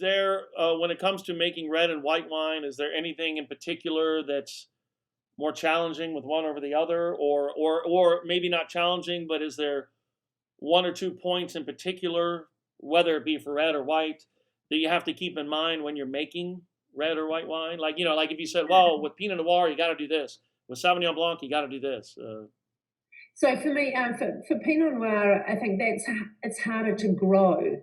there, when it comes to making red and white wine, is there anything in particular that's more challenging with one over the other, or maybe not challenging, but is there one or 2 points in particular, whether it be for red or white, that you have to keep in mind when you're making red or white wine? Like, like if you said, well, with Pinot Noir, you got to do this. With Sauvignon Blanc, you got to do this. So for me, for Pinot Noir, I think it's harder to grow.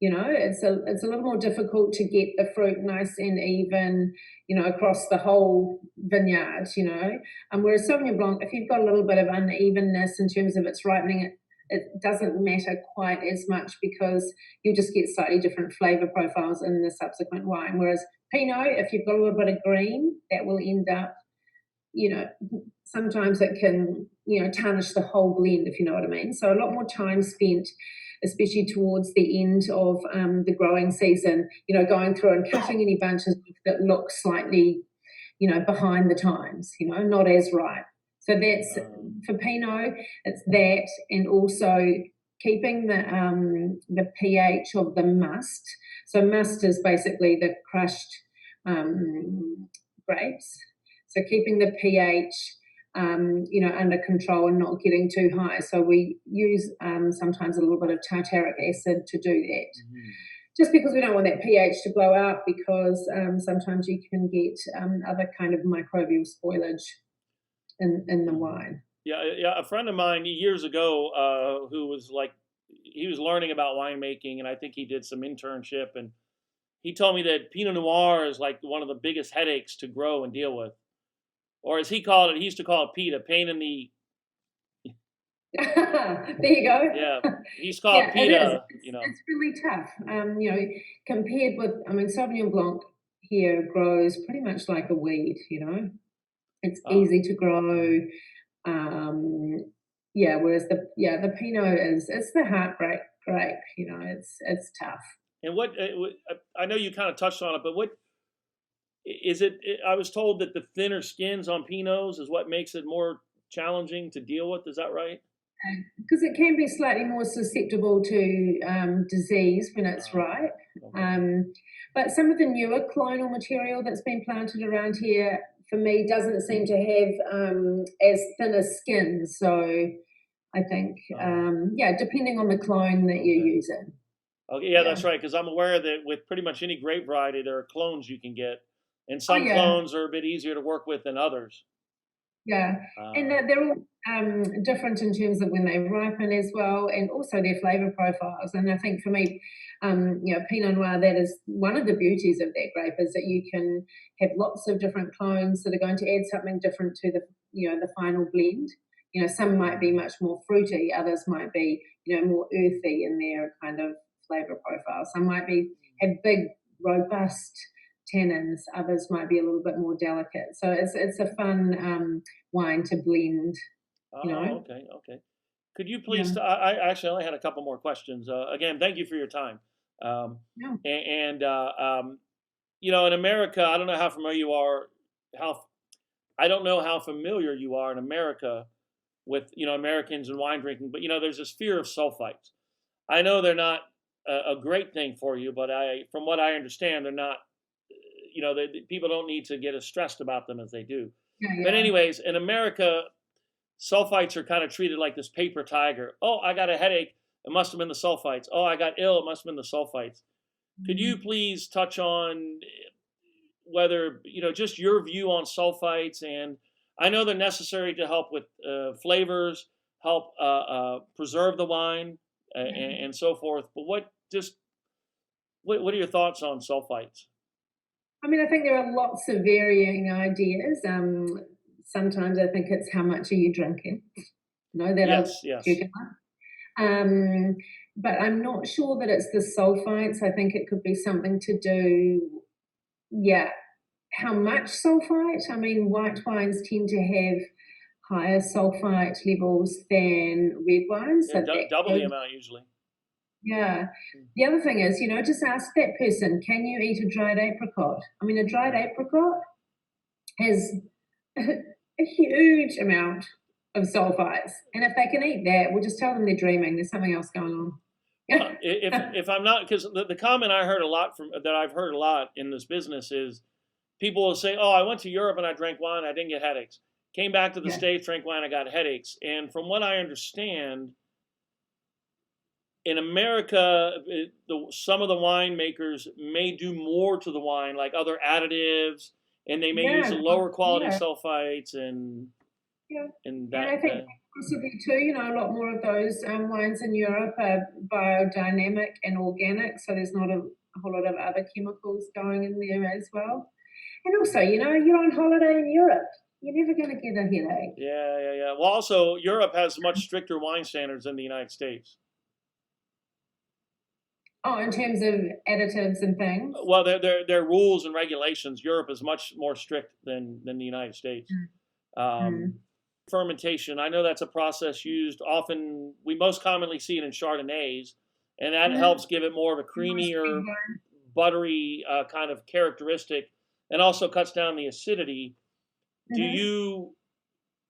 It's a little more difficult to get the fruit nice and even, across the whole vineyard. Whereas Sauvignon Blanc, if you've got a little bit of unevenness in terms of its ripening, it doesn't matter quite as much because you'll just get slightly different flavor profiles in the subsequent wine. Whereas Pinot, if you've got a little bit of green, that will end up, sometimes it can, tarnish the whole blend, if you know what I mean. So a lot more time spent, especially towards the end of the growing season, going through and cutting any bunches that look slightly, behind the times, not as ripe. So that's, for Pinot, it's that, and also keeping the pH of the must. So must is basically the crushed grapes. So keeping the pH, under control and not getting too high. So we use sometimes a little bit of tartaric acid to do that. Mm-hmm. Just because we don't want that pH to blow up, because sometimes you can get other kind of microbial spoilage in the wine. Yeah. A friend of mine years ago who was he was learning about winemaking, and I think he did some internship, and he told me that Pinot Noir is like one of the biggest headaches to grow and deal with. Or as he used to call it Pete, a pain in the... There you go. Yeah, he's called PETA, It's really tough. Compared with, Sauvignon Blanc here grows pretty much like a weed, It's easy to grow. Whereas the Pinot it's the heartbreak grape, it's tough. And what, I know you kind of touched on it, but what, is it? I was told that the thinner skins on Pinots is what makes it more challenging to deal with. Is that right? Because it can be slightly more susceptible to disease when it's ripe. Okay. But some of the newer clonal material that's been planted around here, for me, doesn't seem to have as thin a skin. So I think, depending on the clone that you're using. Okay, yeah, that's right. Because I'm aware that with pretty much any grape variety, there are clones you can get. And some clones are a bit easier to work with than others. Yeah, and they're all different in terms of when they ripen as well, and also their flavour profiles. And I think for me, Pinot Noir, that is one of the beauties of that grape, is that you can have lots of different clones that are going to add something different to the final blend. Some might be much more fruity, others might be more earthy in their kind of flavour profile. Some might have big, robust tannins, others might be a little bit more delicate. So it's a fun wine to blend. Okay. Could you please? I actually only had a couple more questions. Again, thank you for your time. In America, I don't know how familiar you are. I don't know how familiar you are in America with Americans and wine drinking, but there's this fear of sulfites. I know they're not a great thing for you, but from what I understand, they're not. People don't need to get as stressed about them as they do. Yeah. But anyways, in America, sulfites are kind of treated like this paper tiger. Oh, I got a headache. It must have been the sulfites. Oh, I got ill. It must have been the sulfites. Mm-hmm. Could you please touch on whether, just your view on sulfites? And I know they're necessary to help with flavors, help preserve the wine, and so forth. But what are your thoughts on sulfites? I think there are lots of varying ideas. Sometimes I think it's how much are you drinking? Yes. But I'm not sure that it's the sulfites. I think it could be something to do, how much sulfite? White wines tend to have higher sulfite levels than red wines. Yeah, double the amount usually. Yeah. The other thing is, just ask that person, can you eat a dried apricot? A dried apricot has a huge amount of sulfites. And if they can eat that, we'll just tell them they're dreaming. There's something else going on. If I'm not, because the comment I heard a lot that I've heard a lot in this business is people will say, "Oh, I went to Europe and I drank wine, I didn't get headaches. Came back to the Yeah. States, drank wine, I got headaches." And from what I understand, in America, some of the winemakers may do more to the wine, like other additives, and they may use Yeah. a lower quality Yeah. sulfites and Yeah. and And I that. think possibly too, a lot more of those wines in Europe are biodynamic and organic, so there's not a whole lot of other chemicals going in there as well. And also, you're on holiday in Europe. You're never going to get a headache. Yeah. Well, also Europe has much stricter wine standards than the United States. Oh, in terms of additives and things. Well, their rules and regulations. Europe is much more strict than the United States. Mm. Fermentation. I know that's a process used often. We most commonly see it in chardonnays, and that helps give it more of a creamier, buttery kind of characteristic, and also cuts down the acidity. Do you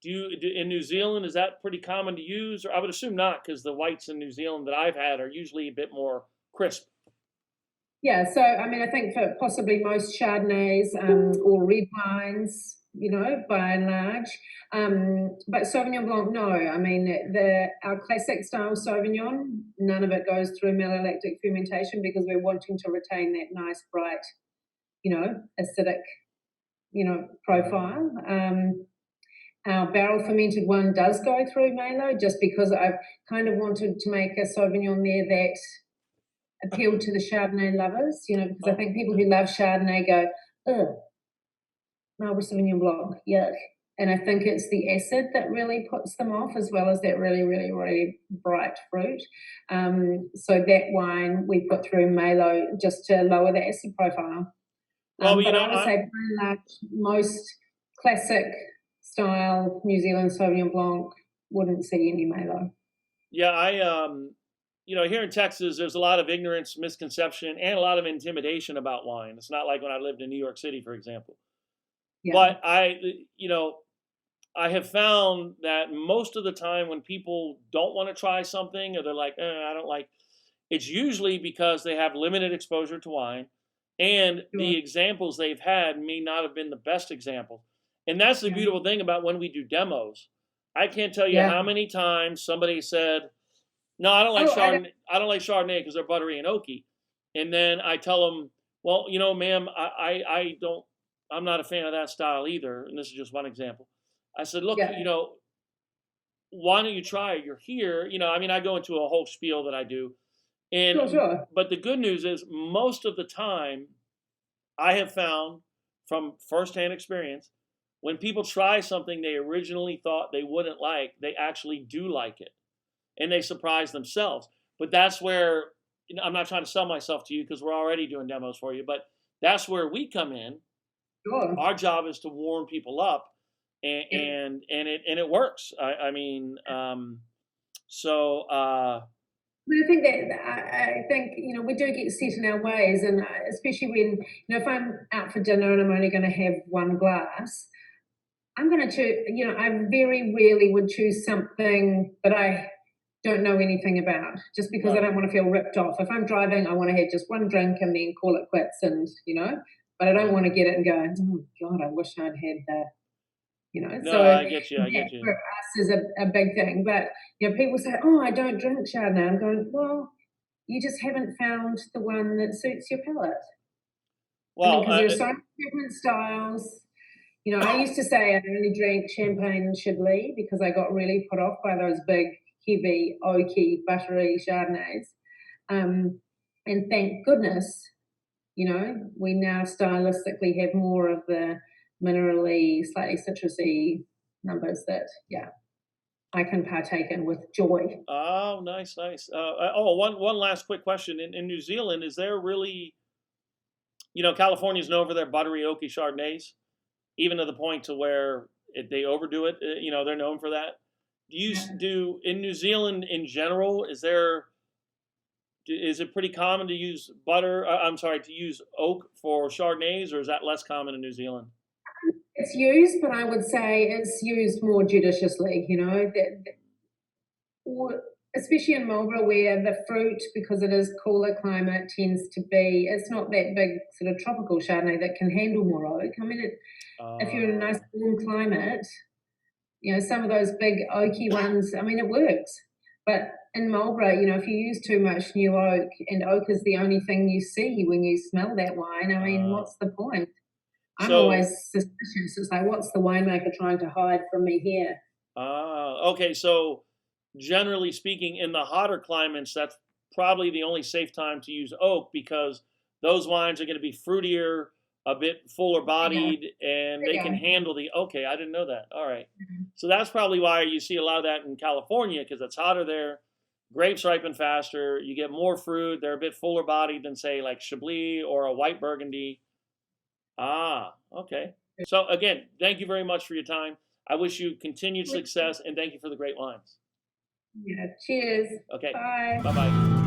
in New Zealand, is that pretty common to use? Or I would assume not, because the whites in New Zealand that I've had are usually a bit more crisp. Yeah, so I mean, I think for possibly most Chardonnays or red wines, by and large. But Sauvignon Blanc, no. I mean, our classic style Sauvignon, none of it goes through malolactic fermentation because we're wanting to retain that nice, bright, acidic, profile. Our barrel fermented one does go through Malo just because I've kind of wanted to make a Sauvignon there that appealed to the Chardonnay lovers, because I think people who love Chardonnay go, ugh, Marlborough Sauvignon Blanc, yuck. And I think it's the acid that really puts them off, as well as that really, really, really bright fruit. So that wine we put through Malo just to lower the acid profile. Well, but I would say, by and large, most classic style New Zealand Sauvignon Blanc wouldn't see any Malo. Yeah, here in Texas, there's a lot of ignorance, misconception, and a lot of intimidation about wine. It's not like when I lived in New York City, for example. Yeah. But I have found that most of the time when people don't want to try something, or they're like, I don't like, it's usually because they have limited exposure to wine, and the examples they've had may not have been the best examples. And that's the beautiful thing about when we do demos. I can't tell you how many times somebody said, "No, I don't like Chardonnay. I don't like Chardonnay because they're buttery and oaky." And then I tell them, "Well, ma'am, I don't. I'm not a fan of that style either." And this is just one example. I said, "Look, why don't you try it? You're here. I go into a whole spiel that I do, and but the good news is most of the time, I have found from firsthand experience, when people try something they originally thought they wouldn't like, they actually do like it. And they surprise themselves. But that's where, I'm not trying to sell myself to you because we're already doing demos for you, but that's where we come in. Sure. Our job is to warm people up, and it works. I think we do get set in our ways, and especially when if I'm out for dinner and I'm only going to have one glass, I'm going to choose. I very rarely would choose something that I don't know anything about, just because I don't want to feel ripped off. If I'm driving, I want to have just one drink and then call it quits, and but I don't want to get it and go, oh God, I wish I'd had that. No, so I get you. For us is a big thing. But people say, "Oh, I don't drink Chardonnay." I'm going, well, you just haven't found the one that suits your palate. Well, because there's so many different styles. I used to say I only drank champagne and Chablis because I got really put off by those big, heavy, oaky, buttery Chardonnays. And thank goodness, we now stylistically have more of the minerally, slightly citrusy numbers that, I can partake in with joy. Oh, nice. One last quick question. In New Zealand, is there really, California's known for their buttery, oaky Chardonnays, even to the point to where they overdo it. They're known for that. Do in New Zealand in general, is it pretty common to use to use oak for Chardonnays, or is that less common in New Zealand? It's used, but I would say it's used more judiciously. especially in Marlborough, where the fruit, because it is cooler climate, tends to be, it's not that big sort of tropical Chardonnay that can handle more oak. I mean, if you're in a nice warm climate, you know, some of those big oaky ones, I mean, it works. But in Marlborough, you know, if you use too much new oak, and oak is the only thing you see when you smell that wine, I mean, what's the point? I'm always suspicious. It's like, what's the winemaker trying to hide from me here? Okay. So generally speaking, in the hotter climates, that's probably the only safe time to use oak, because those wines are going to be fruitier, a bit fuller bodied, and they can handle the, okay, I didn't know that. All right. So that's probably why you see a lot of that in California, because it's hotter there. Grapes ripen faster. You get more fruit. They're a bit fuller bodied than, say, like Chablis or a white Burgundy. Okay. So again, thank you very much for your time. I wish you continued success, and thank you for the great wines. Yeah. Cheers. Okay. Bye. Bye-bye.